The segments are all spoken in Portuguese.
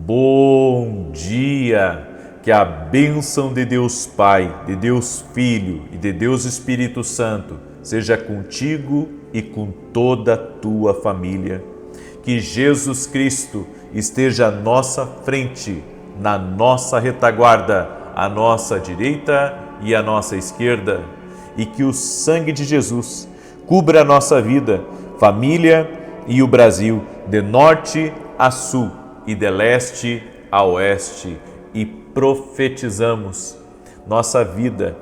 Bom dia! Que a bênção de Deus Pai, de Deus Filho e de Deus Espírito Santo seja contigo e com toda a tua família. Que Jesus Cristo esteja à nossa frente, na nossa retaguarda, à nossa direita e à nossa esquerda. E que o sangue de Jesus cubra a nossa vida, família e o Brasil, de norte a sul e de leste a oeste, e profetizamos nossa vida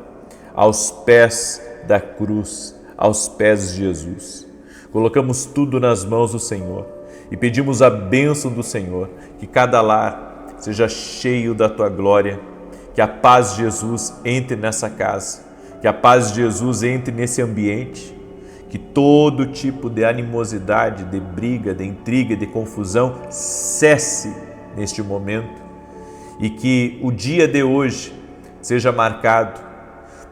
aos pés da cruz, aos pés de Jesus. Colocamos tudo nas mãos do Senhor e pedimos a bênção do Senhor, que cada lar seja cheio da tua glória, que a paz de Jesus entre nessa casa, que a paz de Jesus entre nesse ambiente, que todo tipo de animosidade, de briga, de intriga, de confusão cesse neste momento e que o dia de hoje seja marcado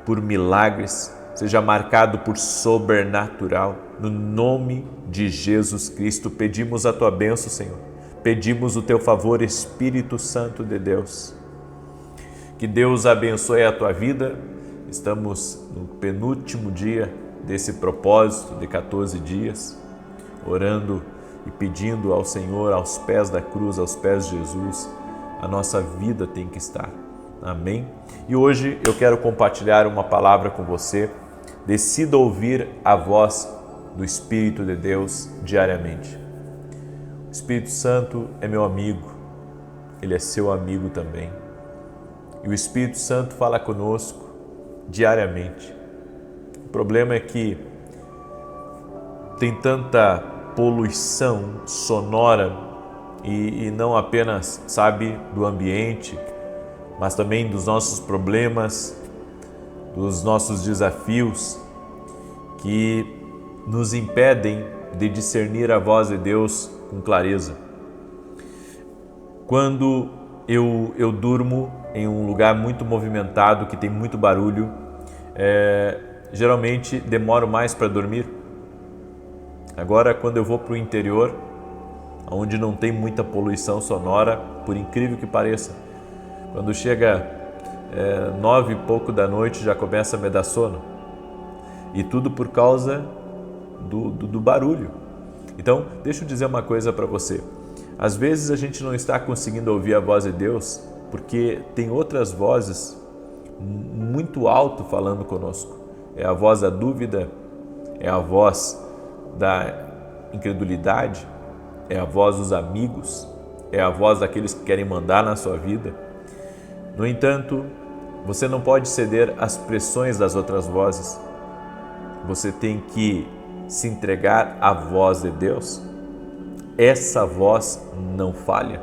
por milagres, seja marcado por sobrenatural. No nome de Jesus Cristo, pedimos a tua bênção, Senhor. Pedimos o teu favor, Espírito Santo de Deus. Que Deus abençoe a tua vida. Estamos no penúltimo dia desse propósito de 14 dias, orando e pedindo ao Senhor, aos pés da cruz, aos pés de Jesus, a nossa vida tem que estar. Amém? E hoje eu quero compartilhar uma palavra com você. Decida ouvir a voz do Espírito de Deus diariamente. O Espírito Santo é meu amigo, ele é seu amigo também. E o Espírito Santo fala conosco diariamente. O problema é que tem tanta poluição sonora e não apenas, do ambiente, mas também dos nossos problemas, dos nossos desafios que nos impedem de discernir a voz de Deus com clareza. Quando eu durmo em um lugar muito movimentado, que tem muito barulho, geralmente demoro mais para dormir. Agora, quando eu vou para o interior, onde não tem muita poluição sonora, por incrível que pareça, quando chega 9 e pouco da noite já começa a me dar sono. E tudo por causa do barulho. Então, deixa eu dizer uma coisa para você. Às vezes a gente não está conseguindo ouvir a voz de Deus porque tem outras vozes muito alto falando conosco. É a voz da dúvida, é a voz da incredulidade, é a voz dos amigos, é a voz daqueles que querem mandar na sua vida. No entanto, você não pode ceder às pressões das outras vozes. Você tem que se entregar à voz de Deus. Essa voz não falha.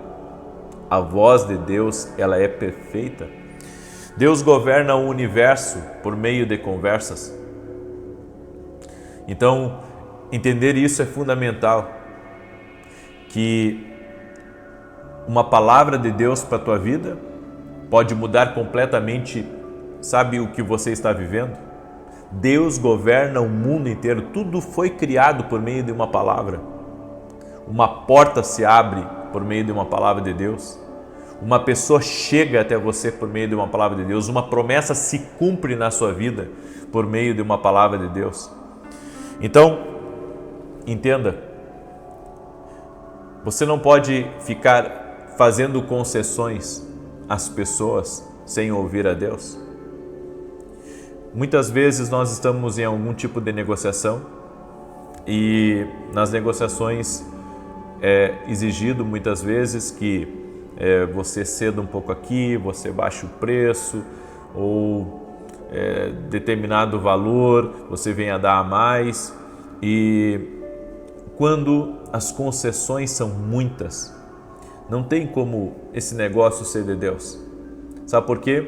A voz de Deus, ela é perfeita. Deus governa o universo por meio de conversas. Então, entender isso é fundamental. Que uma palavra de Deus para a tua vida pode mudar completamente, o que você está vivendo? Deus governa o mundo inteiro, tudo foi criado por meio de uma palavra. Uma porta se abre por meio de uma palavra de Deus. Uma pessoa chega até você por meio de uma palavra de Deus. Uma promessa se cumpre na sua vida por meio de uma palavra de Deus. Então, entenda, você não pode ficar fazendo concessões às pessoas sem ouvir a Deus. Muitas vezes nós estamos em algum tipo de negociação e nas negociações é exigido muitas vezes que você ceda um pouco aqui, você baixe o preço ou determinado valor você venha a dar a mais. E quando as concessões são muitas, não tem como esse negócio ser de Deus. Sabe por quê?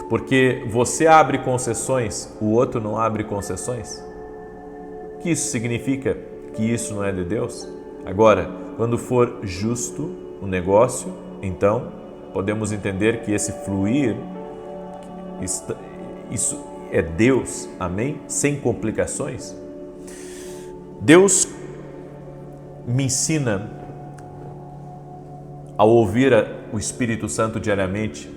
Porque você abre concessões, o outro não abre concessões. O que isso significa? Que isso não é de Deus? Agora, quando for justo o negócio, então podemos entender que esse fluir, isso é Deus, amém? Sem complicações. Deus me ensina ao ouvir o Espírito Santo diariamente,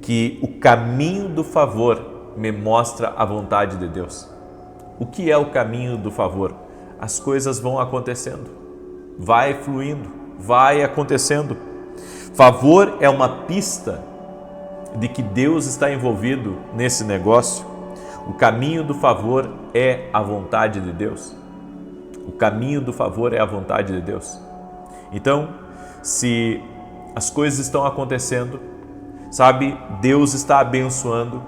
que o caminho do favor me mostra a vontade de Deus. O que é o caminho do favor? As coisas vão acontecendo, vai fluindo, vai acontecendo. Favor é uma pista de que Deus está envolvido nesse negócio. O caminho do favor é a vontade de Deus. O caminho do favor é a vontade de Deus. Então, se as coisas estão acontecendo, sabe, Deus está abençoando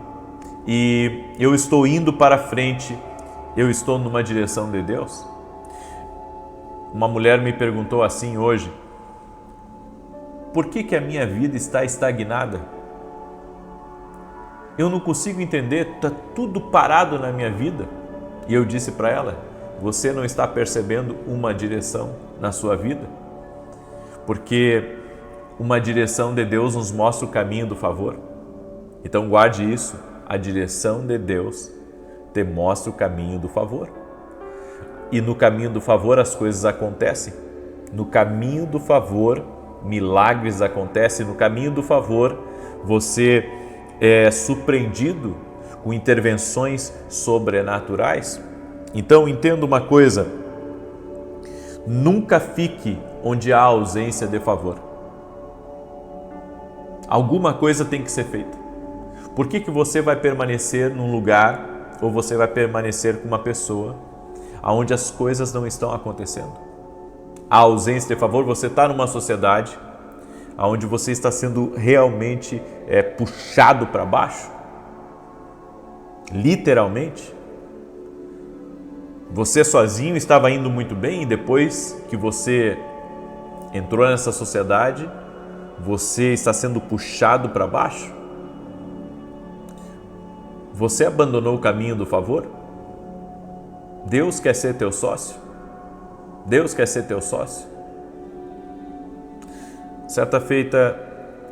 e eu estou indo para frente, eu estou numa direção de Deus. Uma mulher me perguntou assim hoje: por que a minha vida está estagnada? Eu não consigo entender, está tudo parado na minha vida. E eu disse para ela: você não está percebendo uma direção na sua vida? Porque uma direção de Deus nos mostra o caminho do favor. Então guarde isso, a direção de Deus te mostra o caminho do favor. E no caminho do favor as coisas acontecem. No caminho do favor milagres acontecem. No caminho do favor você é surpreendido com intervenções sobrenaturais. Então entenda uma coisa: nunca fique onde há ausência de favor. Alguma coisa tem que ser feita. Por que você vai permanecer num lugar ou você vai permanecer com uma pessoa onde as coisas não estão acontecendo? A ausência de favor, você está numa sociedade onde você está sendo realmente puxado para baixo, literalmente. Você sozinho estava indo muito bem e depois que você entrou nessa sociedade, você está sendo puxado para baixo? Você abandonou o caminho do favor? Deus quer ser teu sócio? Deus quer ser teu sócio? Certa feita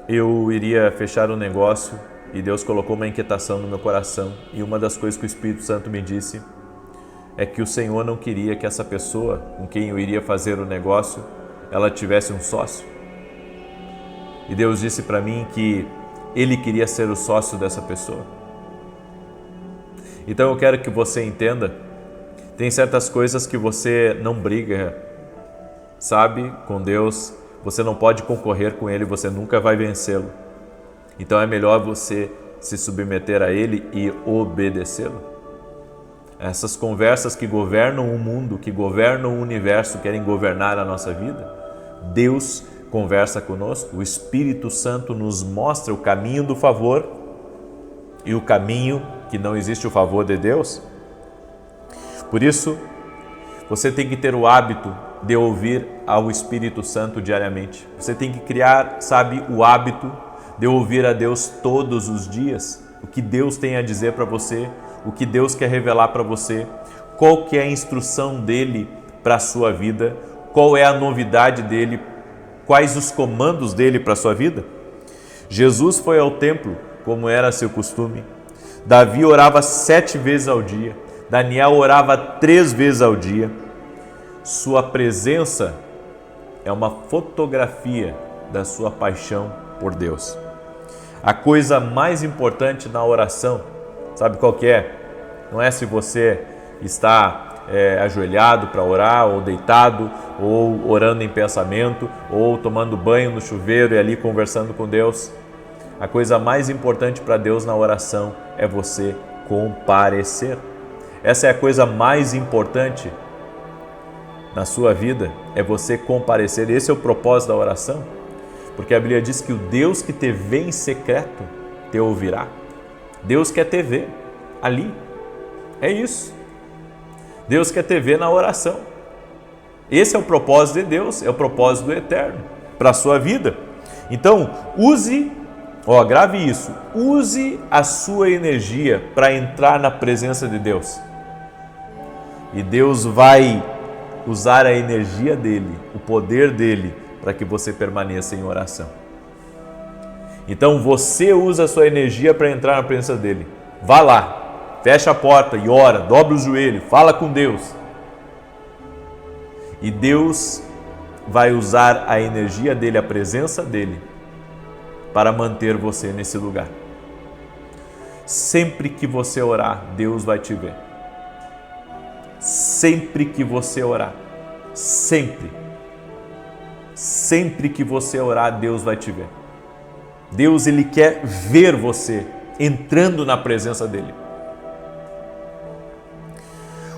eu iria fechar um negócio e Deus colocou uma inquietação no meu coração, e uma das coisas que o Espírito Santo me disse é que o Senhor não queria que essa pessoa com quem eu iria fazer o negócio, ela tivesse um sócio. E Deus disse para mim que Ele queria ser o sócio dessa pessoa. Então eu quero que você entenda, tem certas coisas que você não briga, sabe, com Deus, você não pode concorrer com Ele, você nunca vai vencê-lo. Então é melhor você se submeter a Ele e obedecê-lo. Essas conversas que governam o mundo, que governam o universo, querem governar a nossa vida, Deus conversa conosco, o Espírito Santo nos mostra o caminho do favor e o caminho que não existe o favor de Deus. Por isso, você tem que ter o hábito de ouvir ao Espírito Santo diariamente. Você tem que criar, sabe, o hábito de ouvir a Deus todos os dias. O que Deus tem a dizer para você, o que Deus quer revelar para você, qual que é a instrução dele para a sua vida, qual é a novidade dele, quais os comandos dele para a sua vida. Jesus foi ao templo, como era seu costume. Davi orava 7 vezes ao dia. Daniel orava 3 vezes ao dia. Sua presença é uma fotografia da sua paixão por Deus. A coisa mais importante na oração, sabe qual que é? Não é se você está ajoelhado para orar, ou deitado, ou orando em pensamento, ou tomando banho no chuveiro e ali conversando com Deus. A coisa mais importante para Deus na oração é você comparecer. Essa é a coisa mais importante na sua vida, é você comparecer. Esse é o propósito da oração, porque a Bíblia diz que o Deus que te vê em secreto te ouvirá. Deus quer te ver ali, é isso. Deus quer te ver na oração. Esse é o propósito de Deus, é o propósito do Eterno para a sua vida. Então, grave isso, use a sua energia para entrar na presença de Deus. E Deus vai usar a energia dele, o poder dele, para que você permaneça em oração. Então você usa a sua energia para entrar na presença dele. Vá lá, fecha a porta e ora, dobra o joelho, fala com Deus. E Deus vai usar a energia dele, a presença dele, para manter você nesse lugar. Sempre que você orar, Deus vai te ver. Sempre que você orar, sempre que você orar, Deus vai te ver. Deus, Ele quer ver você entrando na presença dEle.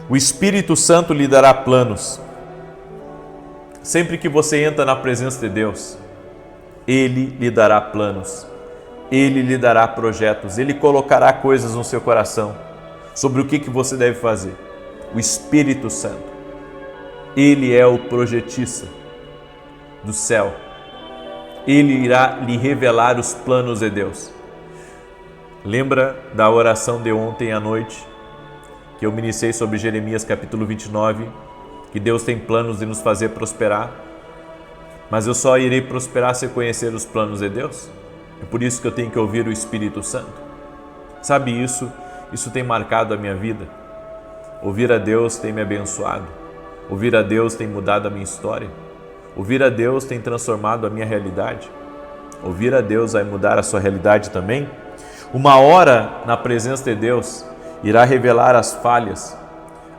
O Espírito Santo lhe dará planos. Sempre que você entra na presença de Deus, Ele lhe dará planos. Ele lhe dará projetos. Ele colocará coisas no seu coração sobre o que você deve fazer. O Espírito Santo, Ele é o projetista do céu. Ele irá lhe revelar os planos de Deus. Lembra da oração de ontem à noite, que eu ministrei sobre Jeremias capítulo 29, que Deus tem planos de nos fazer prosperar, mas eu só irei prosperar se conhecer os planos de Deus? É por isso que eu tenho que ouvir o Espírito Santo. Sabe isso? Isso tem marcado a minha vida. Ouvir a Deus tem me abençoado. Ouvir a Deus tem mudado a minha história. Ouvir a Deus tem transformado a minha realidade. Ouvir a Deus vai mudar a sua realidade também. Uma hora na presença de Deus irá revelar as falhas,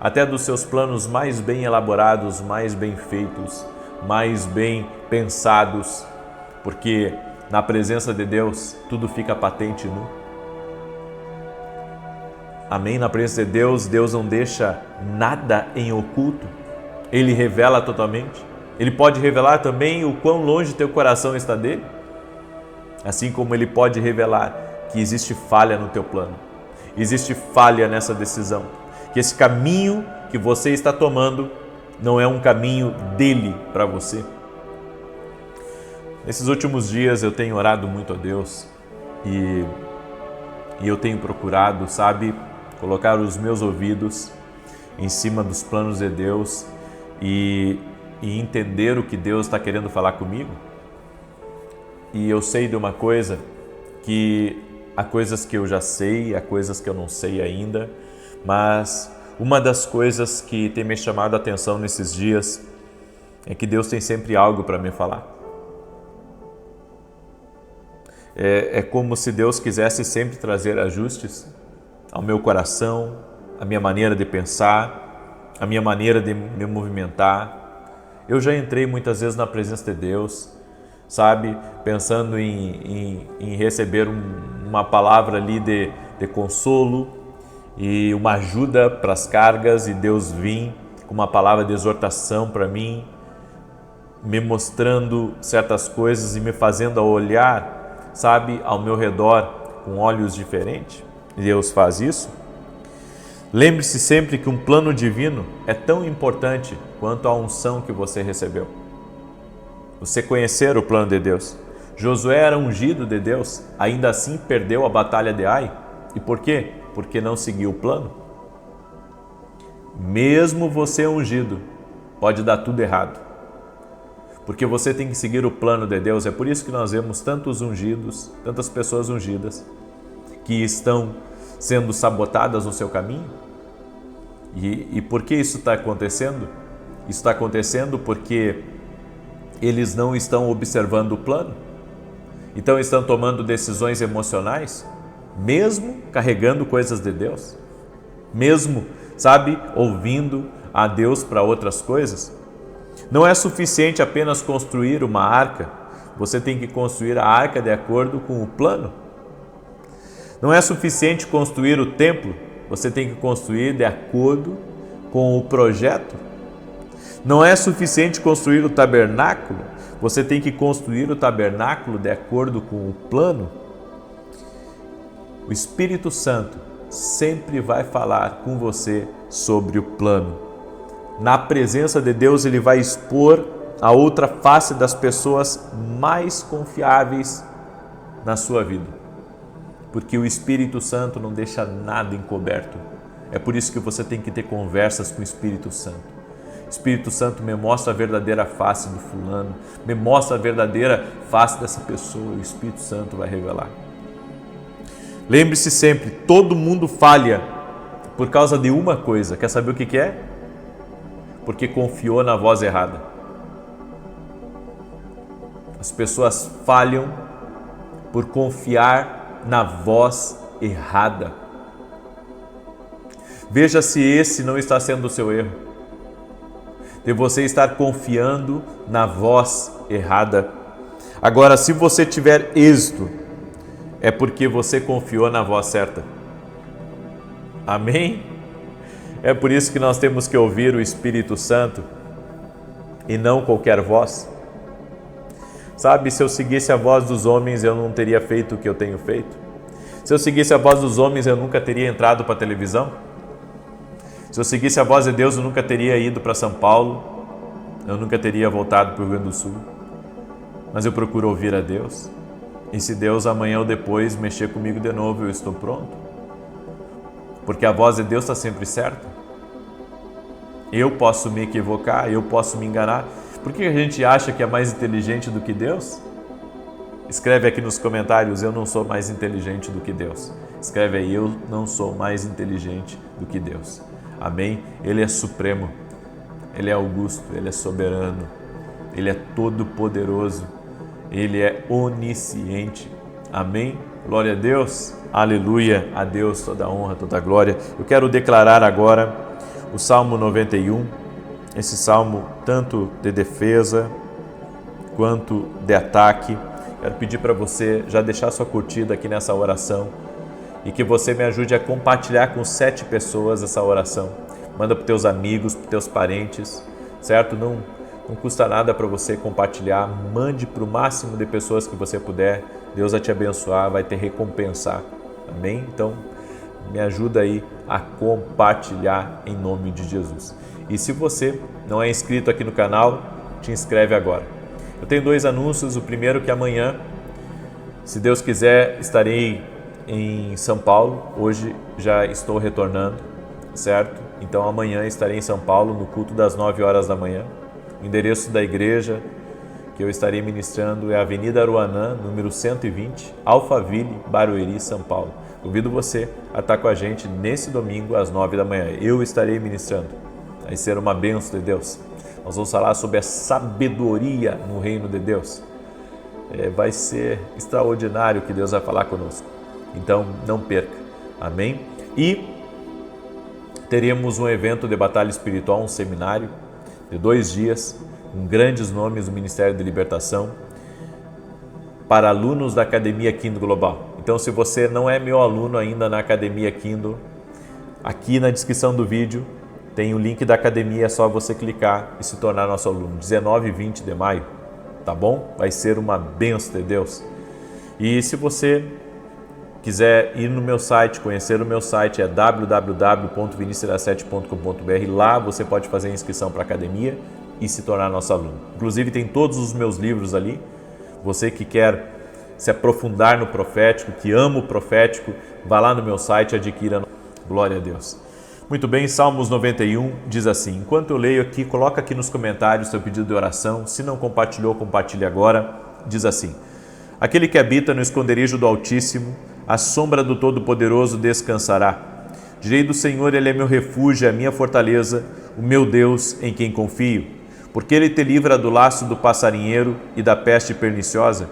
até dos seus planos mais bem elaborados, mais bem feitos, mais bem pensados, porque na presença de Deus tudo fica patente e nu. Amém? Na presença de Deus, Deus não deixa nada em oculto. Ele revela totalmente. Ele pode revelar também o quão longe teu coração está dele, assim como Ele pode revelar que existe falha no teu plano, existe falha nessa decisão, que esse caminho que você está tomando não é um caminho dele para você. Nesses últimos dias eu tenho orado muito a Deus e eu tenho procurado, sabe, colocar os meus ouvidos em cima dos planos de Deus e entender o que Deus está querendo falar comigo. E eu sei de uma coisa, que há coisas que eu já sei, há coisas que eu não sei ainda, mas uma das coisas que tem me chamado a atenção nesses dias é que Deus tem sempre algo para me falar. É como se Deus quisesse sempre trazer ajustes ao meu coração, à minha maneira de pensar, à minha maneira de me movimentar. Eu já entrei muitas vezes na presença de Deus, sabe, pensando em receber uma palavra ali de consolo e uma ajuda para as cargas, e Deus vinha com uma palavra de exortação para mim, me mostrando certas coisas e me fazendo olhar, sabe, ao meu redor com olhos diferentes. Deus faz isso. Lembre-se sempre que um plano divino é tão importante quanto a unção que você recebeu. Você conhecer o plano de Deus. Josué era ungido de Deus, ainda assim perdeu a batalha de Ai. E por quê? Porque não seguiu o plano. Mesmo você ungido, pode dar tudo errado. Porque você tem que seguir o plano de Deus. É por isso que nós vemos tantos ungidos, tantas pessoas ungidas, que estão sendo sabotadas no seu caminho. E por que isso está acontecendo? Isso está acontecendo porque eles não estão observando o plano. Então estão tomando decisões emocionais, mesmo carregando coisas de Deus, mesmo, sabe, ouvindo a Deus para outras coisas. Não é suficiente apenas construir uma arca, você tem que construir a arca de acordo com o plano. Não é suficiente construir o templo, você tem que construir de acordo com o projeto. Não é suficiente construir o tabernáculo, você tem que construir o tabernáculo de acordo com o plano. O Espírito Santo sempre vai falar com você sobre o plano. Na presença de Deus, Ele vai expor a outra face das pessoas mais confiáveis na sua vida. Porque o Espírito Santo não deixa nada encoberto. É por isso que você tem que ter conversas com o Espírito Santo. O Espírito Santo me mostra a verdadeira face do fulano, me mostra a verdadeira face dessa pessoa. O Espírito Santo vai revelar. Lembre-se sempre, todo mundo falha por causa de uma coisa. Quer saber o que é? Porque confiou na voz errada. As pessoas falham por confiar na voz errada. Veja se esse não está sendo o seu erro, de você estar confiando na voz errada. Agora, se você tiver êxito, é porque você confiou na voz certa. Amém? É por isso que nós temos que ouvir o Espírito Santo e não qualquer voz. Sabe, se eu seguisse a voz dos homens, eu não teria feito o que eu tenho feito. Se eu seguisse a voz dos homens, eu nunca teria entrado para a televisão. Se eu seguisse a voz de Deus, eu nunca teria ido para São Paulo. Eu nunca teria voltado para o Rio Grande do Sul. Mas eu procuro ouvir a Deus. E se Deus amanhã ou depois mexer comigo de novo, eu estou pronto. Porque a voz de Deus está sempre certa. Eu posso me equivocar, eu posso me enganar. Por que a gente acha que é mais inteligente do que Deus? Escreve aqui nos comentários, eu não sou mais inteligente do que Deus. Escreve aí, eu não sou mais inteligente do que Deus. Amém? Ele é supremo, Ele é augusto, Ele é soberano, Ele é todo-poderoso, Ele é onisciente. Amém? Glória a Deus, aleluia, a Deus toda a honra, toda a glória. Eu quero declarar agora o Salmo 91, esse salmo tanto de defesa quanto de ataque. Quero pedir para você já deixar sua curtida aqui nessa oração e que você me ajude a compartilhar com 7 pessoas essa oração. Manda para os teus amigos, para os teus parentes, certo? Não custa nada para você compartilhar. Mande para o máximo de pessoas que você puder. Deus vai te abençoar, vai te recompensar. Amém? Então, me ajuda aí a compartilhar em nome de Jesus. E se você não é inscrito aqui no canal, te inscreve agora. Eu tenho 2 anúncios. O primeiro que amanhã, se Deus quiser, estarei em São Paulo. Hoje já estou retornando, certo? Então amanhã estarei em São Paulo no culto das 9 horas da manhã. O endereço da igreja que eu estarei ministrando é Avenida Aruanã, número 120, Alphaville, Barueri, São Paulo. Convido você a estar com a gente nesse domingo às 9 da manhã. Eu estarei ministrando. Vai ser uma bênção de Deus. Nós vamos falar sobre a sabedoria no reino de Deus. Vai ser extraordinário o que Deus vai falar conosco. Então, não perca. Amém? E teremos um evento de batalha espiritual, um seminário de 2 dias, com grandes nomes do Ministério de Libertação, para alunos da Academia Kindle Global. Então, se você não é meu aluno ainda na Academia Kindle, aqui na descrição do vídeo tem o link da academia, é só você clicar e se tornar nosso aluno. 19 e 20 de maio, tá bom? Vai ser uma bênção de Deus. E se você quiser ir no meu site, conhecer o meu site, é www.vinicius17.com.br. Lá você pode fazer a inscrição para a academia e se tornar nosso aluno. Inclusive tem todos os meus livros ali. Você que quer se aprofundar no profético, que ama o profético, vá lá no meu site e adquira. Glória a Deus. Muito bem, Salmos 91 diz assim: enquanto eu leio aqui, coloca aqui nos comentários seu pedido de oração. Se não compartilhou, compartilhe agora. Diz assim: aquele que habita no esconderijo do Altíssimo, à sombra do Todo-Poderoso descansará. Direi do Senhor, Ele é meu refúgio, a minha fortaleza, o meu Deus em quem confio. Porque Ele te livra do laço do passarinheiro e da peste perniciosa.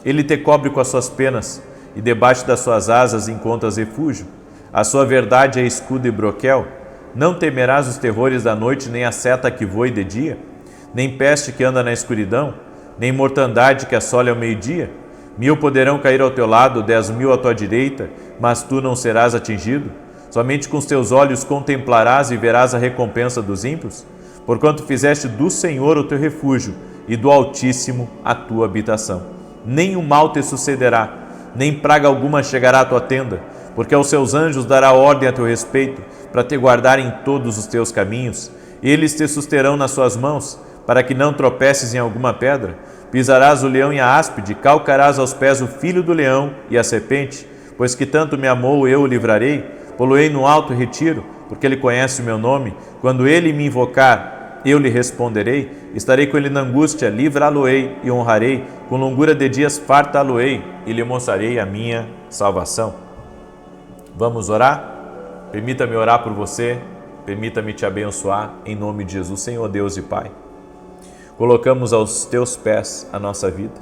Ele te cobre com as suas penas e debaixo das suas asas encontras refúgio. A sua verdade é escudo e broquel. Não temerás os terrores da noite, nem a seta que voe de dia, nem peste que anda na escuridão, nem mortandade que assole ao meio-dia. 1000 poderão cair ao teu lado, 10.000 à tua direita, mas tu não serás atingido. Somente com os teus olhos contemplarás e verás a recompensa dos ímpios, porquanto fizeste do Senhor o teu refúgio e do Altíssimo a tua habitação. Nem o mal te sucederá, nem praga alguma chegará à tua tenda, porque aos seus anjos dará ordem a teu respeito, para te guardar em todos os teus caminhos. Eles te susterão nas suas mãos, para que não tropeces em alguma pedra. Pisarás o leão e a áspide, calcarás aos pés o filho do leão e a serpente. Pois que tanto me amou, eu o livrarei, poloei no alto retiro, porque ele conhece o meu nome. Quando ele me invocar, eu lhe responderei. Estarei com ele na angústia, livrá-lo-ei e honrarei. Com longura de dias fartá-lo-ei e lhe mostrarei a minha salvação. Vamos orar? Permita-me orar por você, permita-me te abençoar em nome de Jesus. Senhor Deus e Pai, Colocamos aos teus pés a nossa vida,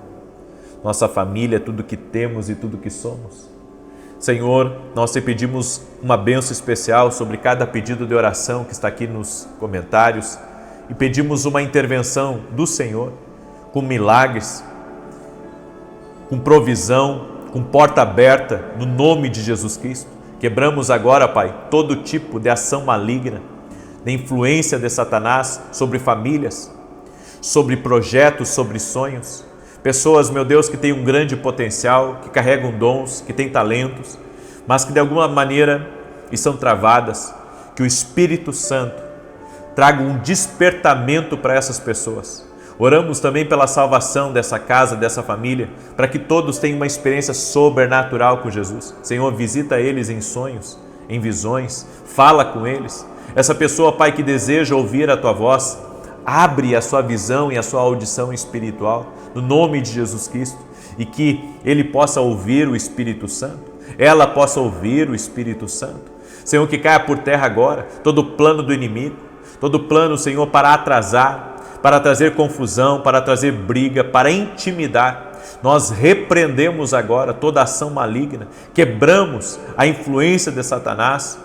nossa família, tudo que temos e tudo que somos. Senhor, nós te pedimos uma bênção especial sobre cada pedido de oração que está aqui nos comentários e pedimos uma intervenção do Senhor com milagres, com provisão, com porta aberta, no nome de Jesus Cristo. Quebramos agora, Pai, todo tipo de ação maligna, de influência de Satanás sobre famílias, sobre projetos, sobre sonhos. Pessoas, meu Deus, que têm um grande potencial, que carregam dons, que têm talentos, mas que de alguma maneira estão travadas. Que o Espírito Santo traga um despertamento para essas pessoas. Oramos também pela salvação dessa casa, dessa família, para que todos tenham uma experiência sobrenatural com Jesus. Senhor, visita eles em sonhos, em visões, fala com eles. Essa pessoa, Pai, que deseja ouvir a Tua voz, abre a sua visão e a sua audição espiritual, no nome de Jesus Cristo, e que ele possa ouvir o Espírito Santo, ela possa ouvir o Espírito Santo. Senhor, que caia por terra agora todo plano do inimigo, todo plano, Senhor, para atrasar, para trazer confusão, para trazer briga, para intimidar. Nós repreendemos agora toda ação maligna, quebramos a influência de Satanás,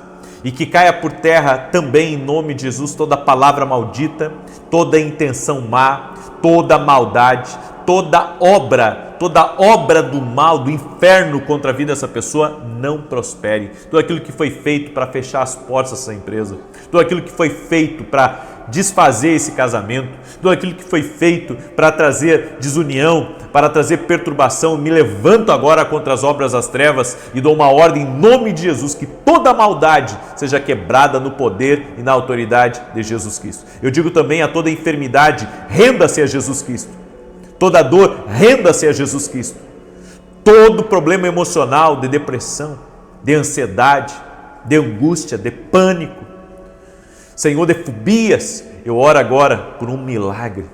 e que caia por terra também, em nome de Jesus, toda palavra maldita, toda intenção má, toda maldade, toda obra do mal, do inferno contra a vida dessa pessoa não prospere. Tudo aquilo que foi feito para fechar as portas dessa empresa, tudo aquilo que foi feito para desfazer esse casamento, tudo aquilo que foi feito para trazer desunião, para trazer perturbação, me levanto agora contra as obras das trevas e dou uma ordem em nome de Jesus, que toda maldade seja quebrada no poder e na autoridade de Jesus Cristo. Eu digo também a toda enfermidade, renda-se a Jesus Cristo. Toda dor, renda-se a Jesus Cristo. Todo problema emocional, de depressão, de ansiedade, de angústia, de pânico, Senhor, de fobias, eu oro agora por um milagre,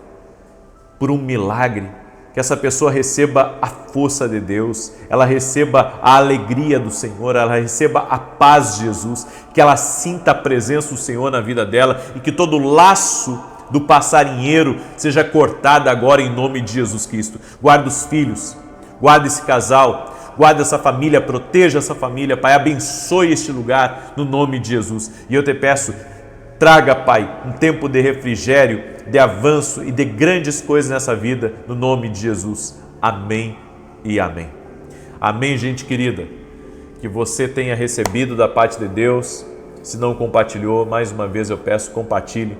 que essa pessoa receba a força de Deus, ela receba a alegria do Senhor, ela receba a paz de Jesus, que ela sinta a presença do Senhor na vida dela e que todo laço do passarinheiro seja cortado agora em nome de Jesus Cristo. Guarda os filhos, guarda esse casal, guarda essa família, proteja essa família, Pai, abençoe este lugar no nome de Jesus. E eu te peço, traga, Pai, um tempo de refrigério, de avanço e de grandes coisas nessa vida, no nome de Jesus. Amém e amém. Amém, gente querida. Que você tenha recebido da parte de Deus. Se não compartilhou, mais uma vez eu peço, compartilhe.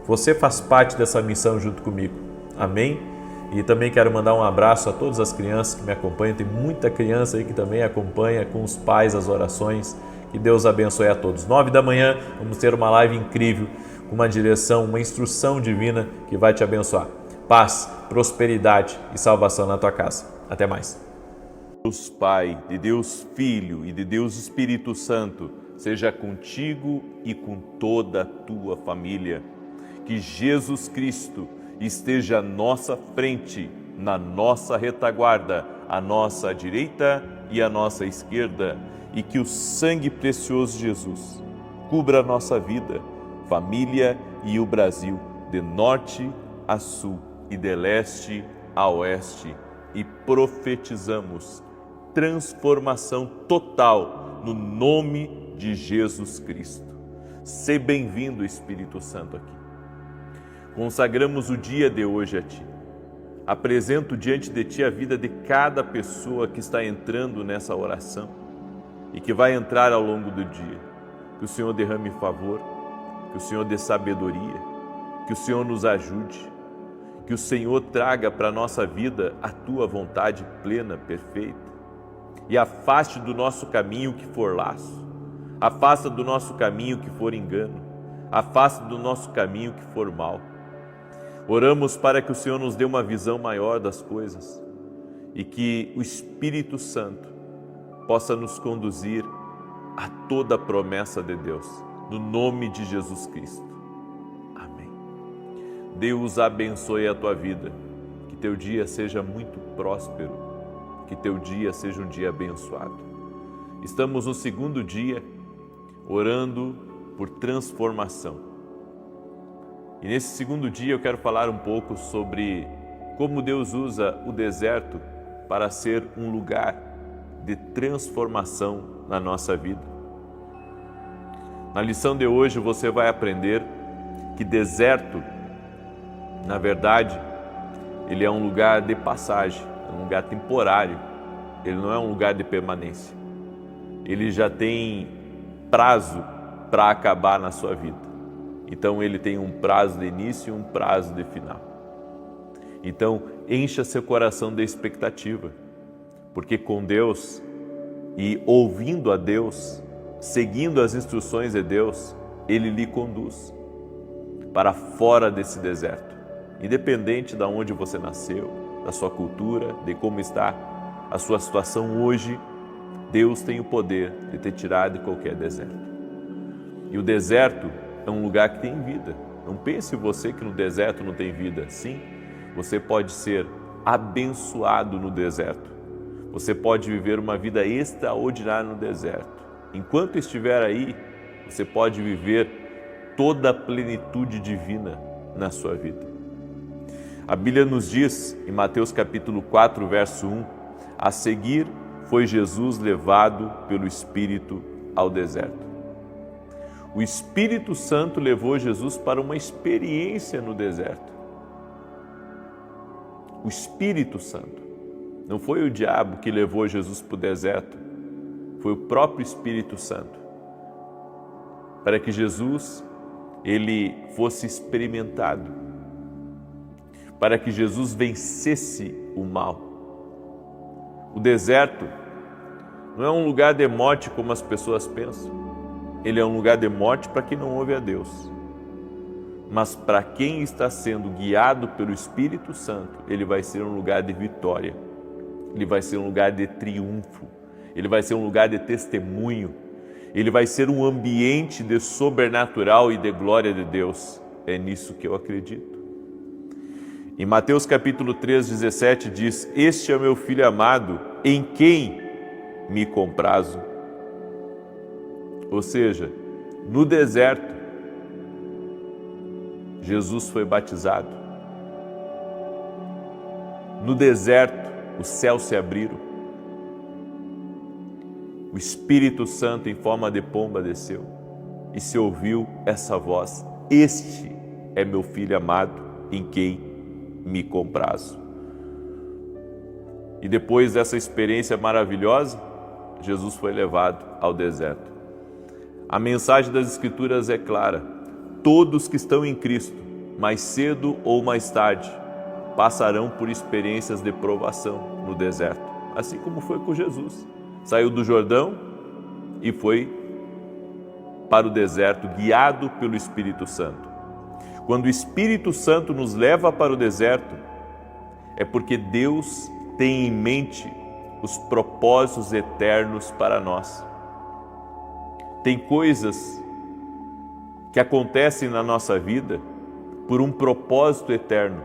Você faz parte dessa missão junto comigo. Amém? E também quero mandar um abraço a todas as crianças que me acompanham. Tem muita criança aí que também acompanha com os pais as orações. Que Deus abençoe a todos. 9 da manhã, vamos ter uma live incrível, com uma direção, uma instrução divina que vai te abençoar. Paz, prosperidade e salvação na tua casa. Até mais. Deus Pai, de Deus Filho e de Deus Espírito Santo, seja contigo e com toda a tua família. Que Jesus Cristo esteja à nossa frente, na nossa retaguarda, à nossa direita e à nossa esquerda. E que o sangue precioso de Jesus cubra a nossa vida, família e o Brasil, de norte a sul e de leste a oeste. E profetizamos transformação total no nome de Jesus Cristo. Seja bem-vindo, Espírito Santo, aqui. Consagramos o dia de hoje a Ti. Apresento diante de Ti a vida de cada pessoa que está entrando nessa oração e que vai entrar ao longo do dia. Que o Senhor derrame favor, que o Senhor dê sabedoria, que o Senhor nos ajude, que o Senhor traga para a nossa vida a Tua vontade plena, perfeita, e afaste do nosso caminho o que for laço, afasta do nosso caminho o que for engano, afasta do nosso caminho o que for mal. Oramos para que o Senhor nos dê uma visão maior das coisas e que o Espírito Santo possa nos conduzir a toda a promessa de Deus, no nome de Jesus Cristo. Amém. Deus abençoe a tua vida, que teu dia seja muito próspero, que teu dia seja um dia abençoado. Estamos no segundo dia, orando por transformação. E nesse segundo dia eu quero falar um pouco sobre como Deus usa o deserto para ser um lugar de transformação na nossa vida. Na lição de hoje você vai aprender que deserto, na verdade, ele é um lugar de passagem, é um lugar temporário, ele não é um lugar de permanência. Ele já tem prazo para acabar na sua vida. Então ele tem um prazo de início e um prazo de final. Então encha seu coração de expectativa, porque com Deus e ouvindo a Deus, seguindo as instruções de Deus, Ele lhe conduz para fora desse deserto. Independente de onde você nasceu, da sua cultura, de como está a sua situação hoje, Deus tem o poder de te tirar de qualquer deserto. E o deserto é um lugar que tem vida. Não pense você que no deserto não tem vida. Sim, você pode ser abençoado no deserto. Você pode viver uma vida extraordinária no deserto. Enquanto estiver aí, você pode viver toda a plenitude divina na sua vida. A Bíblia nos diz, em Mateus capítulo 4, verso 1, a seguir foi Jesus levado pelo Espírito ao deserto. O Espírito Santo levou Jesus para uma experiência no deserto. O Espírito Santo. Não foi o diabo que levou Jesus para o deserto, foi o próprio Espírito Santo. Para que Jesus, ele fosse experimentado. Para que Jesus vencesse o mal. O deserto não é um lugar de morte como as pessoas pensam. Ele é um lugar de morte para quem não ouve a Deus. Mas para quem está sendo guiado pelo Espírito Santo, ele vai ser um lugar de vitória. Ele vai ser um lugar de triunfo. Ele vai ser um lugar de testemunho. Ele vai ser um ambiente de sobrenatural e de glória de Deus. É nisso que eu acredito. Em Mateus capítulo 3, 17 diz: Este é o meu Filho amado, em quem me comprazo. Ou seja, no deserto, Jesus foi batizado. No deserto, os céus se abriram. O Espírito Santo em forma de pomba desceu e se ouviu essa voz: Este é meu Filho amado, em quem me comprazo. E depois dessa experiência maravilhosa, Jesus foi levado ao deserto. A mensagem das Escrituras é clara: todos que estão em Cristo, mais cedo ou mais tarde, passarão por experiências de provação no deserto, assim como foi com Jesus. Saiu do Jordão e foi para o deserto, guiado pelo Espírito Santo. Quando o Espírito Santo nos leva para o deserto, é porque Deus tem em mente os propósitos eternos para nós. Tem coisas que acontecem na nossa vida por um propósito eterno.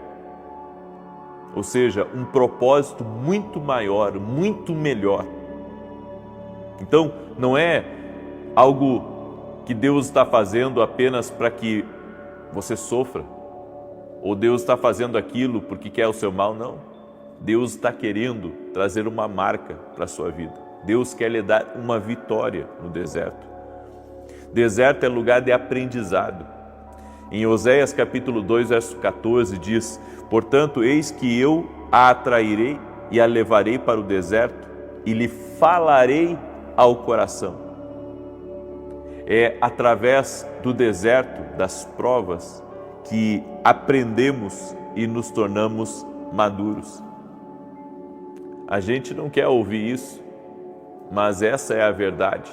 Ou seja, um propósito muito maior, muito melhor. Então, não é algo que Deus está fazendo apenas para que você sofra, ou Deus está fazendo aquilo porque quer o seu mal, não. Deus está querendo trazer uma marca para a sua vida. Deus quer lhe dar uma vitória no deserto. Deserto é lugar de aprendizado. Em Oséias capítulo 2, verso 14 diz: Portanto, eis que eu a atrairei e a levarei para o deserto e lhe falarei ao coração. É através do deserto, das provas, que aprendemos e nos tornamos maduros. A gente não quer ouvir isso, mas essa é a verdade.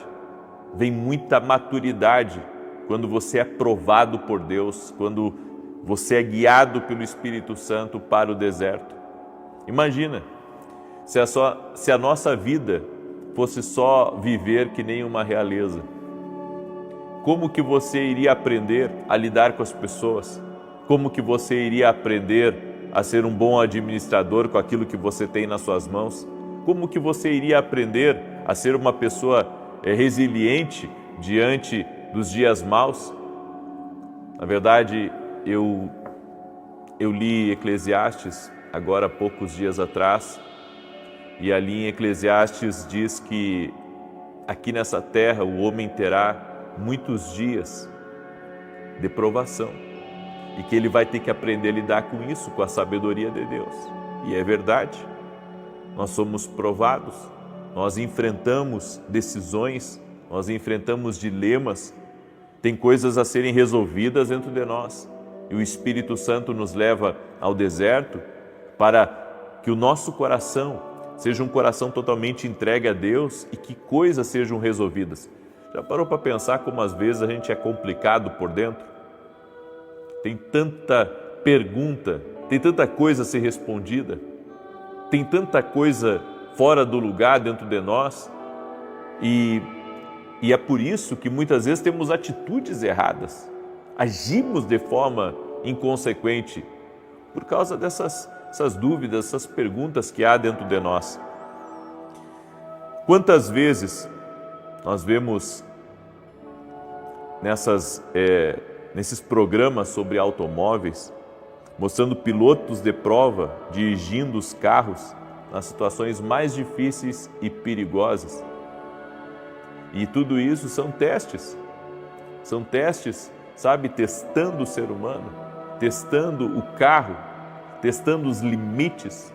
Vem muita maturidade quando você é provado por Deus, quando você é guiado pelo Espírito Santo para o deserto. Imagina, se a nossa vida fosse só viver que nem uma realeza. Como que você iria aprender a lidar com as pessoas? Como que você iria aprender a ser um bom administrador com aquilo que você tem nas suas mãos? Como que você iria aprender a ser uma pessoa resiliente diante dos dias maus? Na verdade, eu li Eclesiastes agora há poucos dias atrás, e ali em Eclesiastes diz que aqui nessa terra o homem terá muitos dias de provação e que ele vai ter que aprender a lidar com isso, com a sabedoria de Deus. E é verdade, nós somos provados, nós enfrentamos decisões, nós enfrentamos dilemas, tem coisas a serem resolvidas dentro de nós. E o Espírito Santo nos leva ao deserto para que o nosso coração seja um coração totalmente entregue a Deus e que coisas sejam resolvidas. Já parou para pensar como às vezes a gente é complicado por dentro? Tem tanta pergunta, tem tanta coisa a ser respondida, tem tanta coisa fora do lugar dentro de nós e é por isso que muitas vezes temos atitudes erradas, agimos de forma inconsequente por causa dessas dúvidas, essas perguntas que há dentro de nós. Quantas vezes nós vemos nesses programas sobre automóveis, mostrando pilotos de prova dirigindo os carros nas situações mais difíceis e perigosas. E tudo isso são testes, sabe, testando o ser humano, testando o carro, testando os limites.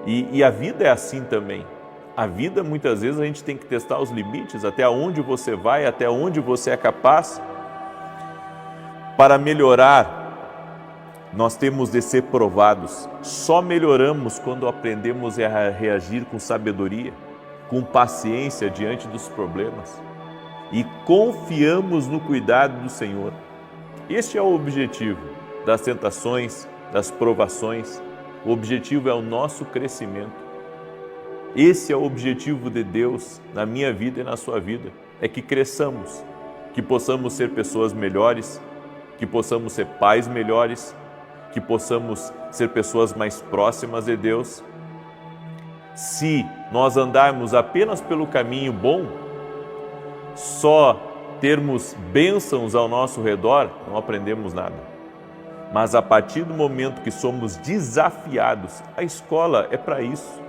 E a vida é assim também. A vida, muitas vezes, a gente tem que testar os limites, até onde você vai, até onde você é capaz. Para melhorar, nós temos de ser provados. Só melhoramos quando aprendemos a reagir com sabedoria, com paciência diante dos problemas e confiamos no cuidado do Senhor. Este é o objetivo das tentações, das provações. O objetivo é o nosso crescimento. Esse é o objetivo de Deus na minha vida e na sua vida, é que cresçamos, que possamos ser pessoas melhores, que possamos ser pais melhores, que possamos ser pessoas mais próximas de Deus. Se nós andarmos apenas pelo caminho bom, só termos bênçãos ao nosso redor, não aprendemos nada. Mas a partir do momento que somos desafiados, a escola é para isso.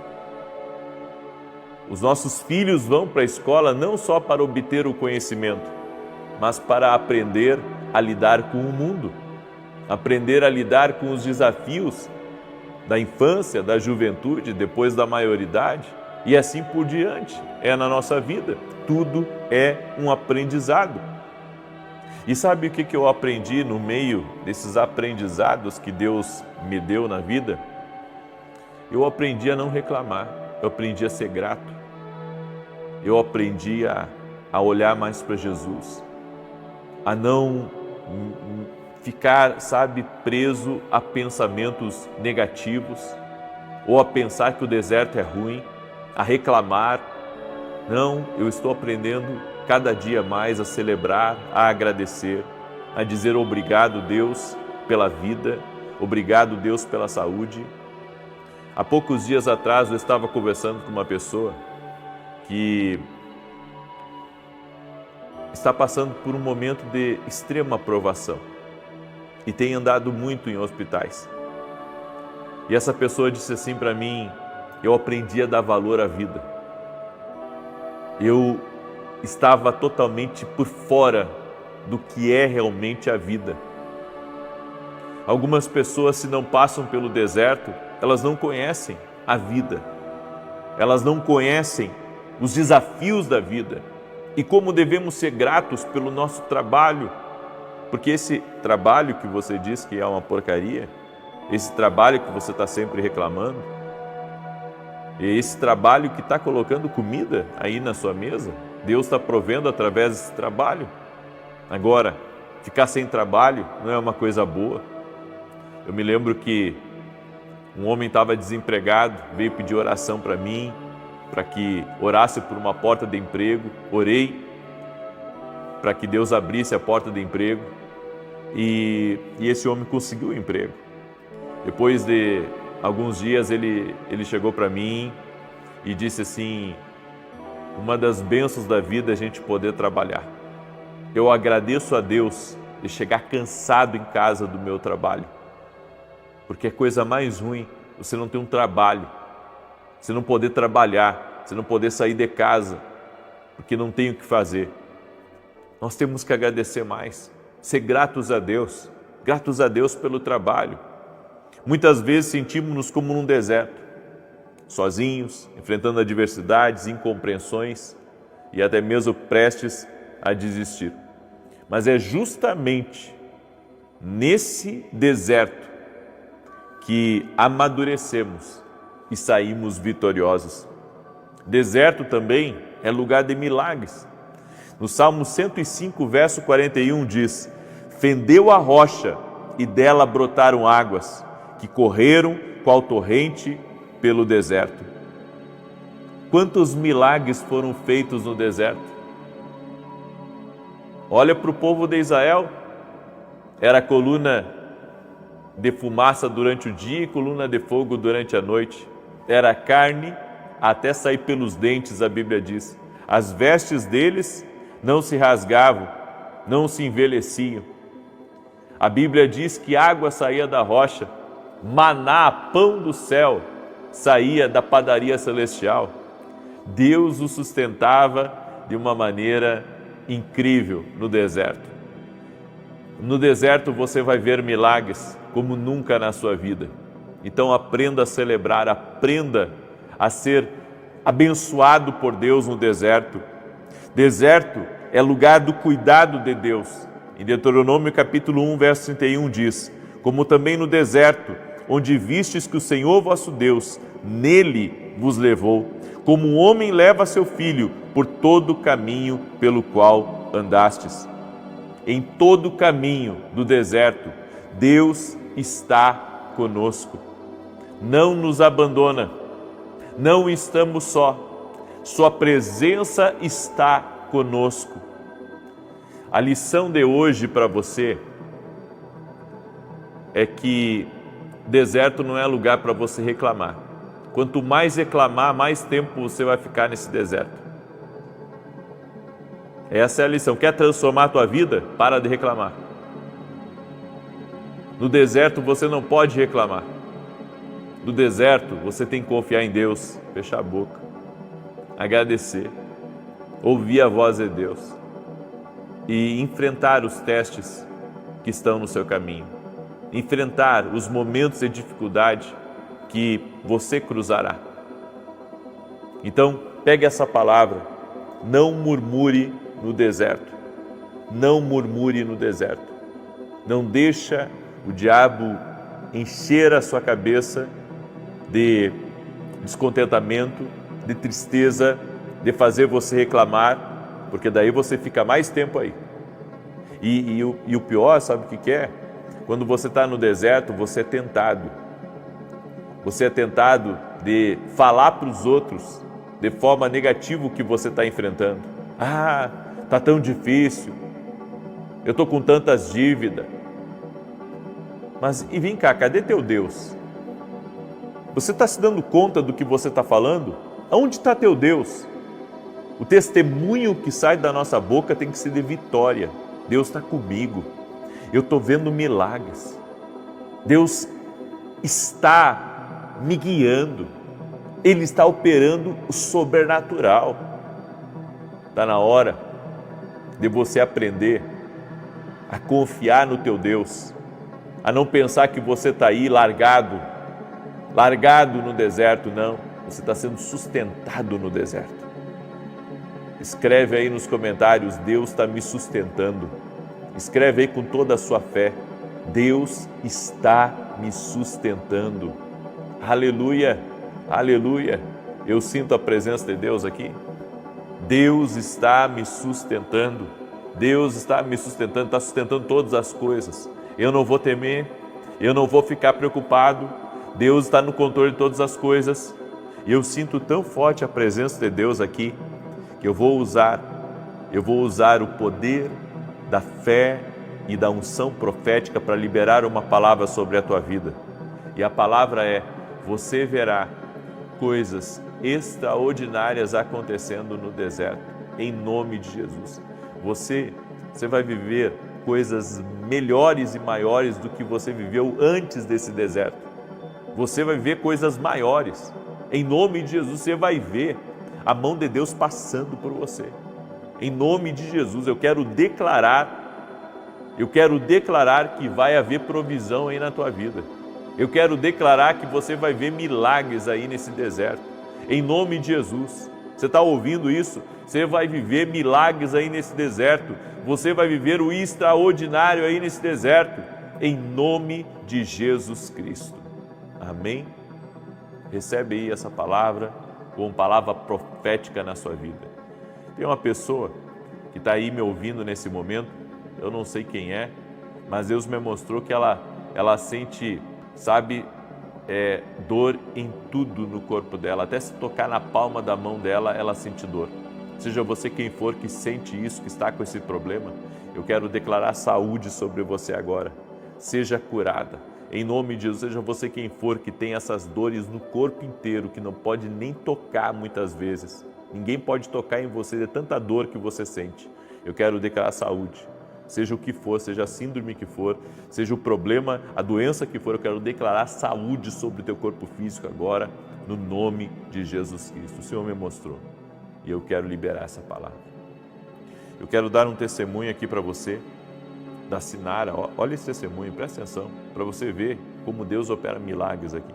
Os nossos filhos vão para a escola não só para obter o conhecimento, mas para aprender a lidar com o mundo, aprender a lidar com os desafios da infância, da juventude, depois da maioridade e assim por diante. É na nossa vida, tudo é um aprendizado. E sabe o que eu aprendi no meio desses aprendizados que Deus me deu na vida? Eu aprendi a não reclamar, eu aprendi a ser grato, eu aprendi a olhar mais para Jesus, a não ficar, sabe, preso a pensamentos negativos ou a pensar que o deserto é ruim, a reclamar. Não, eu estou aprendendo cada dia mais a celebrar, a agradecer, a dizer obrigado, Deus, pela vida, obrigado, Deus, pela saúde. Há poucos dias atrás eu estava conversando com uma pessoa que está passando por um momento de extrema provação e tem andado muito em hospitais. E essa pessoa disse assim para mim: eu aprendi a dar valor à vida. Eu estava totalmente por fora do que é realmente a vida. Algumas pessoas, se não passam pelo deserto, elas não conhecem a vida. Elas não conhecem os desafios da vida e como devemos ser gratos pelo nosso trabalho. Porque esse trabalho que você diz que é uma porcaria, esse trabalho que você está sempre reclamando, esse trabalho que está colocando comida aí na sua mesa, Deus está provendo através desse trabalho. Agora, ficar sem trabalho não é uma coisa boa. Eu me lembro que um homem estava desempregado, veio pedir oração para mim, para que orasse por uma porta de emprego. Orei para que Deus abrisse a porta de emprego e esse homem conseguiu o emprego. Depois de alguns dias ele chegou para mim e disse assim: uma das bênçãos da vida é a gente poder trabalhar. Eu agradeço a Deus de chegar cansado em casa do meu trabalho. Porque é coisa mais ruim você não ter um trabalho, você não poder trabalhar, você não poder sair de casa, porque não tem o que fazer. Nós temos que agradecer mais, ser gratos a Deus pelo trabalho. Muitas vezes sentimos-nos como num deserto, sozinhos, enfrentando adversidades, incompreensões e até mesmo prestes a desistir. Mas é justamente nesse deserto que amadurecemos e saímos vitoriosos. Deserto também é lugar de milagres. No Salmo 105, verso 41 diz: fendeu a rocha e dela brotaram águas, que correram qual torrente pelo deserto. Quantos milagres foram feitos no deserto? Olha para o povo de Israel, era coluna de fumaça durante o dia e coluna de fogo durante a noite. Era carne até sair pelos dentes, a Bíblia diz. As vestes deles não se rasgavam, não se envelheciam. A Bíblia diz que água saía da rocha, maná, pão do céu, saía da padaria celestial. Deus o sustentava de uma maneira incrível no deserto. No deserto você vai ver milagres como nunca na sua vida. Então aprenda a celebrar, aprenda a ser abençoado por Deus no deserto. Deserto é lugar do cuidado de Deus. Em Deuteronômio capítulo 1, verso 31 diz: como também no deserto, onde vistes que o Senhor vosso Deus nele vos levou, como um homem leva seu filho por todo o caminho pelo qual andastes. Em todo o caminho do deserto, Deus está conosco. Não nos abandona, não estamos só, sua presença está conosco. A lição de hoje para você é que deserto não é lugar para você reclamar. Quanto mais reclamar, mais tempo você vai ficar nesse deserto. Essa é a lição. Quer transformar a tua vida? Para de reclamar. No deserto você não pode reclamar. No deserto você tem que confiar em Deus, fechar a boca, agradecer, ouvir a voz de Deus e enfrentar os testes que estão no seu caminho. Enfrentar os momentos de dificuldade que você cruzará. Então, pegue essa palavra, não murmure no deserto. Não murmure no deserto. Não deixa o diabo encher a sua cabeça de descontentamento, de tristeza, de fazer você reclamar, porque daí você fica mais tempo aí. E o pior, sabe o que é? Quando você está no deserto, você é tentado. Você é tentado de falar para os outros de forma negativa o que você está enfrentando. Ah, está tão difícil, eu estou com tantas dívidas. Mas e vem cá, cadê teu Deus? Você está se dando conta do que você está falando? Aonde está teu Deus? O testemunho que sai da nossa boca tem que ser de vitória. Deus está comigo, eu estou vendo milagres, Deus está me guiando, Ele está operando o sobrenatural. Está na hora de você aprender a confiar no teu Deus, a não pensar que você está aí largado no deserto. Não, você está sendo sustentado no deserto. Escreve aí nos comentários: Deus está me sustentando. Escreve aí com toda a sua fé: Deus está me sustentando. Aleluia, aleluia. Eu sinto a presença de Deus aqui. Deus está me sustentando. Deus está me sustentando, está sustentando todas as coisas. Eu não vou temer, eu não vou ficar preocupado. Deus está no controle de todas as coisas. E eu sinto tão forte a presença de Deus aqui, que eu vou usar o poder da fé e da unção profética para liberar uma palavra sobre a tua vida. E a palavra é: você verá coisas extraordinárias acontecendo no deserto, em nome de Jesus. Você vai viver coisas melhores e maiores do que você viveu antes desse deserto. Você vai ver coisas maiores. Em nome de Jesus, você vai ver a mão de Deus passando por você. Em nome de Jesus, eu quero declarar que vai haver provisão aí na tua vida. Eu quero declarar que você vai ver milagres aí nesse deserto. Em nome de Jesus. Você está ouvindo isso? Você vai viver milagres aí nesse deserto. Você vai viver o extraordinário aí nesse deserto. Em nome de Jesus Cristo. Amém? Recebe aí essa palavra como palavra profética na sua vida. Tem uma pessoa que está aí me ouvindo nesse momento, eu não sei quem é, mas Deus me mostrou que ela sente, dor em tudo no corpo dela, até se tocar na palma da mão dela, ela sente dor. Seja você quem for que sente isso, que está com esse problema, eu quero declarar saúde sobre você agora. Seja curada. Em nome de Jesus, seja você quem for que tem essas dores no corpo inteiro, que não pode nem tocar muitas vezes. Ninguém pode tocar em você de tanta dor que você sente. Eu quero declarar saúde. Seja o que for, seja a síndrome que for, seja o problema, a doença que for, eu quero declarar saúde sobre o teu corpo físico agora, no nome de Jesus Cristo. O Senhor me mostrou e eu quero liberar essa palavra. Eu quero dar um testemunho aqui para você, da Sinara. Olha esse testemunho, presta atenção, para você ver como Deus opera milagres aqui.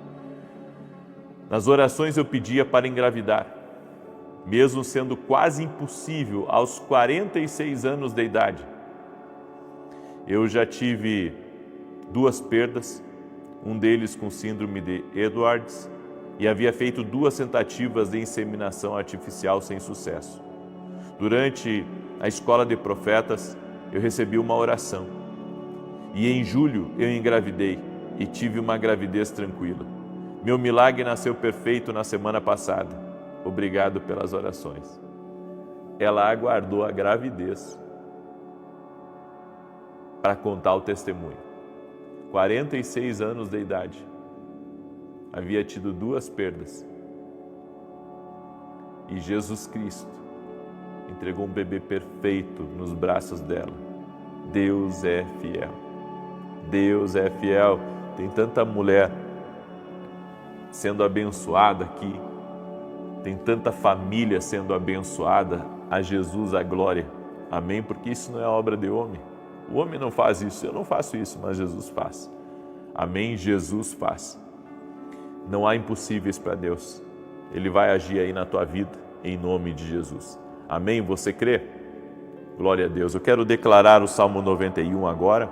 Nas orações eu pedia para engravidar, mesmo sendo quase impossível aos 46 anos de idade. Eu já tive 2 perdas, um deles com síndrome de Edwards, e havia feito 2 tentativas de inseminação artificial sem sucesso. Durante a escola de profetas, eu recebi uma oração. E em julho eu engravidei e tive uma gravidez tranquila. Meu milagre nasceu perfeito na semana passada. Obrigado pelas orações. Ela aguardou a gravidez para contar o testemunho. 46 anos de idade. Havia tido 2 perdas. E Jesus Cristo entregou um bebê perfeito nos braços dela. Deus é fiel. Deus é fiel. Tem tanta mulher sendo abençoada aqui. Tem tanta família sendo abençoada. A Jesus a glória. Amém? Porque isso não é obra de homem. O homem não faz isso. Eu não faço isso, mas Jesus faz. Amém? Jesus faz. Não há impossíveis para Deus. Ele vai agir aí na tua vida, em nome de Jesus. Amém? Você crê? Glória a Deus. Eu quero declarar o Salmo 91 agora.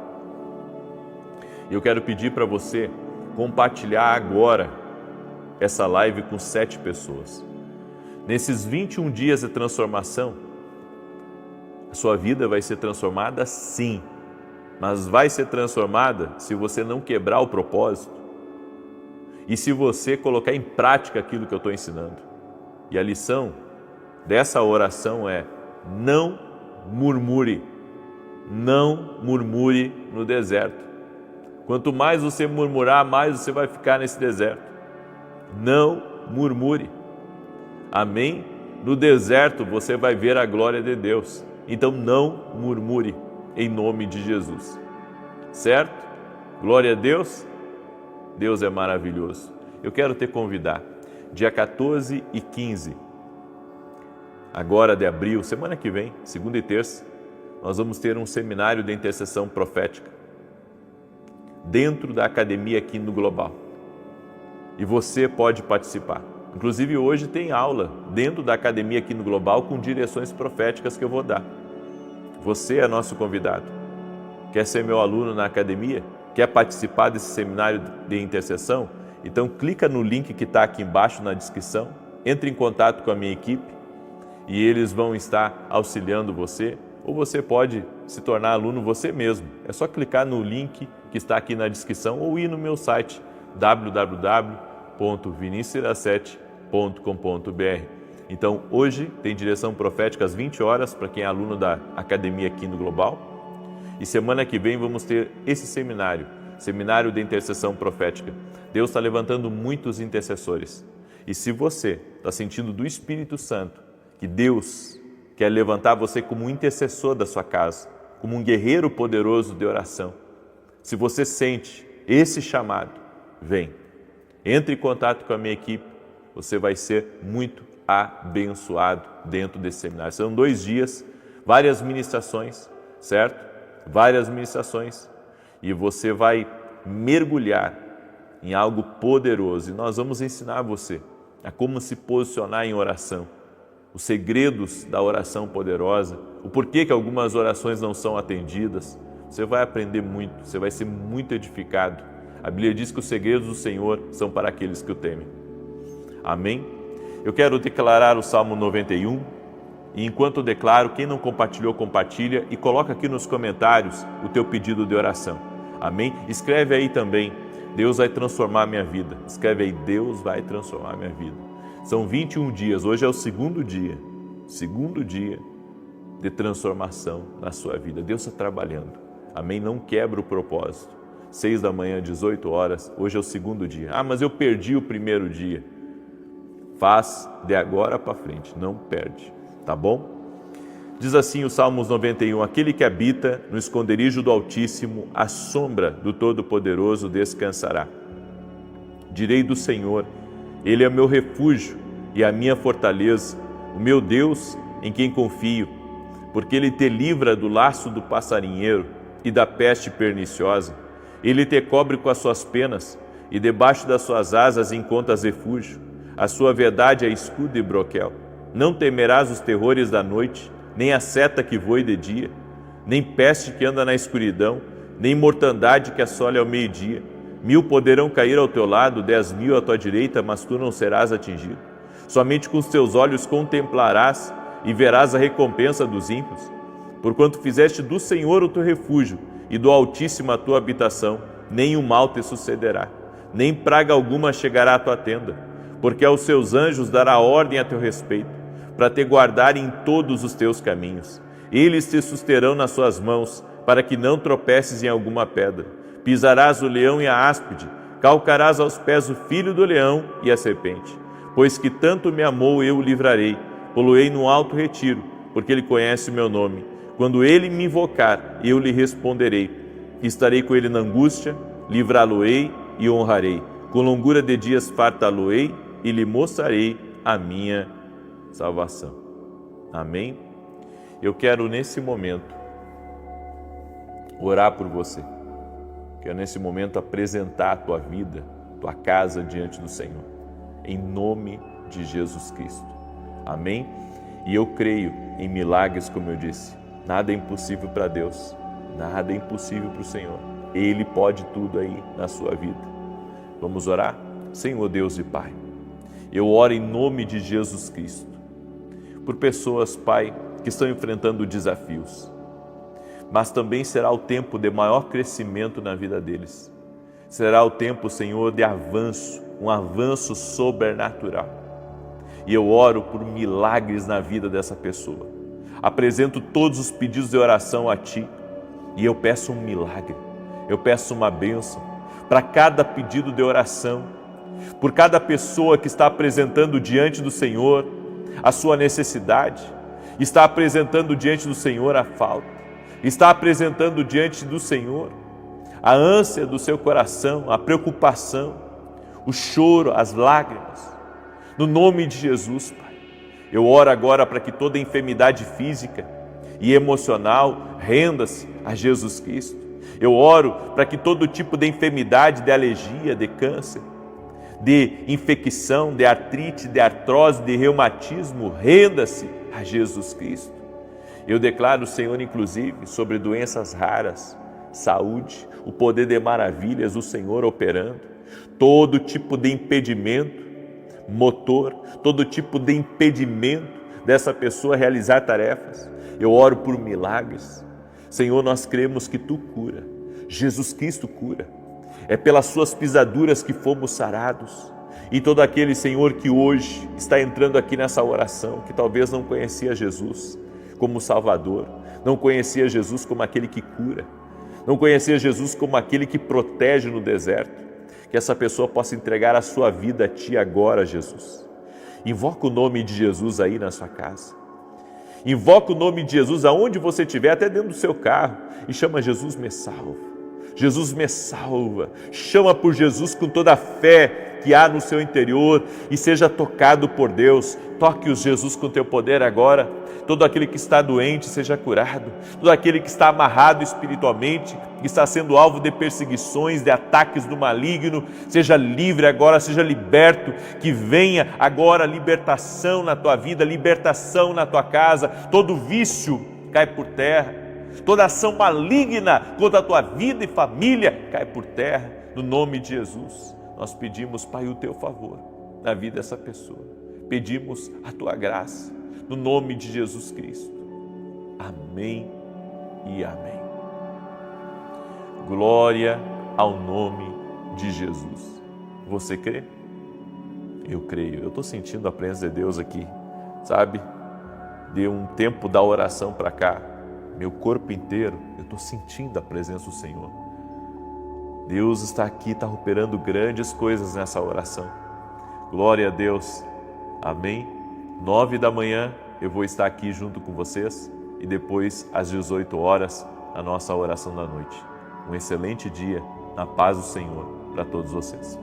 E eu quero pedir para você compartilhar agora essa live com 7 pessoas. Nesses 21 dias de transformação, a sua vida vai ser transformada sim, mas vai ser transformada se você não quebrar o propósito e se você colocar em prática aquilo que eu estou ensinando. E a lição dessa oração é: não murmure. Não murmure no deserto. Quanto mais você murmurar, mais você vai ficar nesse deserto. Não murmure. Amém? No deserto você vai ver a glória de Deus. Então não murmure, em nome de Jesus. Certo? Glória a Deus. Deus é maravilhoso. Eu quero te convidar, dia 14 e 15, agora de abril, semana que vem, segunda e terça, nós vamos ter um seminário de intercessão profética dentro da academia aqui no Global. E você pode participar. Inclusive hoje tem aula dentro da academia aqui no Global com direções proféticas que eu vou dar. Você é nosso convidado. Quer ser meu aluno na academia? Quer participar desse seminário de intercessão? Então clica no link que está aqui embaixo na descrição, entre em contato com a minha equipe e eles vão estar auxiliando você, ou você pode se tornar aluno você mesmo. É só clicar no link que está aqui na descrição ou ir no meu site www.vinicius7.com.br. Então hoje tem direção profética às 20 horas para quem é aluno da academia aqui no Global. E semana que vem vamos ter esse seminário de intercessão profética. Deus está levantando muitos intercessores. E se você está sentindo do Espírito Santo que Deus quer levantar você como um intercessor da sua casa, como um guerreiro poderoso de oração. Se você sente esse chamado, vem. Entre em contato com a minha equipe, você vai ser muito abençoado dentro desse seminário. São 2 dias, várias ministrações, certo? Várias ministrações. E você vai mergulhar em algo poderoso. E nós vamos ensinar você a como se posicionar em oração, os segredos da oração poderosa, o porquê que algumas orações não são atendidas. Você vai aprender muito, você vai ser muito edificado. A Bíblia diz que os segredos do Senhor são para aqueles que o temem. Amém? Eu quero declarar o Salmo 91, e enquanto eu declaro, quem não compartilhou, compartilha e coloca aqui nos comentários o teu pedido de oração. Amém? Escreve aí também, Deus vai transformar a minha vida. Escreve aí, Deus vai transformar a minha vida. São 21 dias, hoje é o segundo dia de transformação na sua vida. Deus está trabalhando. Amém? Não quebra o propósito. 6 da manhã, 18 horas, hoje é o segundo dia. Ah, mas eu perdi o primeiro dia. Faz de agora para frente, não perde, tá bom? Diz assim o Salmos 91, aquele que habita no esconderijo do Altíssimo, à sombra do Todo-Poderoso descansará. Direi do Senhor, Ele é o meu refúgio e a minha fortaleza, o meu Deus em quem confio, porque Ele te livra do laço do passarinheiro e da peste perniciosa. Ele te cobre com as suas penas e debaixo das suas asas encontras refúgio. A sua verdade é escudo e broquel. Não temerás os terrores da noite, nem a seta que voe de dia, nem peste que anda na escuridão, nem mortandade que assole ao meio-dia. 1000 poderão cair ao teu lado, 10.000 à tua direita, mas tu não serás atingido. Somente com os teus olhos contemplarás e verás a recompensa dos ímpios. Porquanto fizeste do Senhor o teu refúgio e do Altíssimo a tua habitação, nem o mal te sucederá, nem praga alguma chegará à tua tenda, porque aos seus anjos dará ordem a teu respeito, para te guardarem em todos os teus caminhos. Eles te susterão nas suas mãos, para que não tropeces em alguma pedra. Pisarás o leão e a áspide, calcarás aos pés o filho do leão e a serpente. Pois que tanto me amou, eu o livrarei, poloei no alto retiro, porque ele conhece o meu nome. Quando ele me invocar, eu lhe responderei. Estarei com ele na angústia, livrá-lo-ei e honrarei. Com longura de dias fartá-lo-ei e lhe mostrarei a minha salvação. Amém? Eu quero nesse momento orar por você. Quero nesse momento apresentar a tua vida, tua casa diante do Senhor, em nome de Jesus Cristo. Amém? E eu creio em milagres, como eu disse. Nada é impossível para Deus, nada é impossível para o Senhor. Ele pode tudo aí na sua vida. Vamos orar? Senhor Deus e Pai, eu oro em nome de Jesus Cristo, por pessoas, Pai, que estão enfrentando desafios, mas também será o tempo de maior crescimento na vida deles. Será o tempo, Senhor, de avanço, um avanço sobrenatural. E eu oro por milagres na vida dessa pessoa. Apresento todos os pedidos de oração a Ti e eu peço um milagre, eu peço uma bênção para cada pedido de oração, por cada pessoa que está apresentando diante do Senhor a sua necessidade, está apresentando diante do Senhor a falta, está apresentando diante do Senhor a ânsia do seu coração, a preocupação, o choro, as lágrimas. No nome de Jesus, Pai, eu oro agora para que toda enfermidade física e emocional renda-se a Jesus Cristo. Eu oro para que todo tipo de enfermidade, de alergia, de câncer, de infecção, de artrite, de artrose, de reumatismo, renda-se a Jesus Cristo. Eu declaro, Senhor, inclusive, sobre doenças raras, saúde, o poder de maravilhas, o Senhor operando, todo tipo de impedimento, motor, todo tipo de impedimento dessa pessoa realizar tarefas. Eu oro por milagres. Senhor, nós cremos que Tu cura. Jesus Cristo cura. É pelas Suas pisaduras que fomos sarados. E todo aquele, Senhor, que hoje está entrando aqui nessa oração, que talvez não conhecia Jesus como Salvador, não conhecia Jesus como aquele que cura, não conhecia Jesus como aquele que protege no deserto, que essa pessoa possa entregar a sua vida a Ti agora, Jesus. Invoca o nome de Jesus aí na sua casa. Invoca o nome de Jesus aonde você estiver, até dentro do seu carro, e chama: Jesus me salva. Jesus me salva. Chama por Jesus com toda a fé que há no seu interior e seja tocado por Deus. Toque os Jesus com teu poder agora. Todo aquele que está doente seja curado. Todo aquele que está amarrado espiritualmente, que está sendo alvo de perseguições, de ataques do maligno, seja livre agora, seja liberto. Que venha agora libertação na tua vida, libertação na tua casa. Todo vício cai por terra. Toda ação maligna contra a tua vida e família cai por terra, no nome de Jesus. Nós pedimos, Pai, o teu favor na vida dessa pessoa. Pedimos a tua graça, no nome de Jesus Cristo. Amém e amém. Glória ao nome de Jesus. Você crê? Eu creio. Eu estou sentindo a presença de Deus aqui, sabe? De um tempo da oração para cá, meu corpo inteiro, eu estou sentindo a presença do Senhor. Deus está aqui, está operando grandes coisas nessa oração. Glória a Deus. Amém. 9 da manhã eu vou estar aqui junto com vocês e depois às 18 horas a nossa oração da noite. Um excelente dia na paz do Senhor para todos vocês.